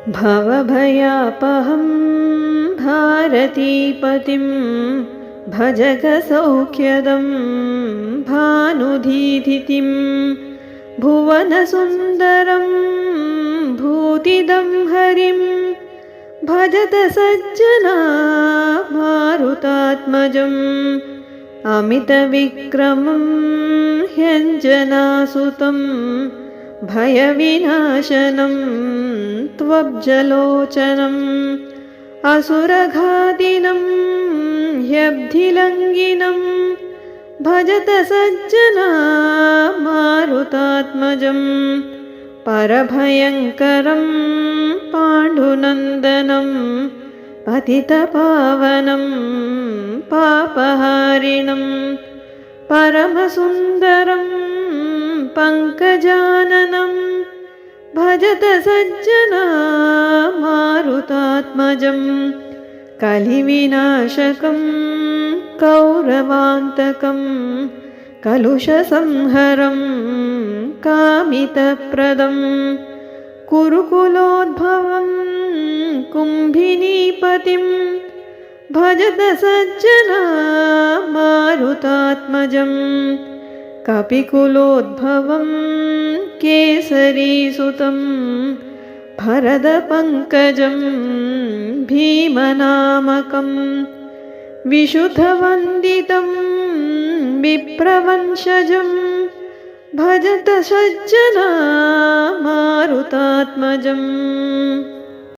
भवभयापहं भारतीपतिं भजगसौख्यदं भानुधीधितिं भुवनसुन्दरं भूतिदं हरिं भजत सज्जना मारुतात्मजम् अमितविक्रमं ह्यञ्जनासुतं भयविनाशनं त्वब्जलोचनम् असुरघातिनं ह्यब्धिलङ्घिनं भजत सज्जना मारुतात्मजम् परभयङ्करं पाण्डुनन्दनं पतितपावनं पापहारिणं परमसुन्दरं पङ्कजाननं भजत सज्जना मारुतात्मजम् कलिविनाशकं कौरवान्तकं कलुषसंहरं कामितप्रदं कुरुकुलोद्भवं कुम्भिनीपतिं भजत सज्जना मारुतात्मजम् कपिकुलोद्भवं केसरीसुतं भरतपङ्कजं भीमनामकं विशुद्धवन्दितं विप्रवंशजं भजत सज्जना मारुतात्मजम्।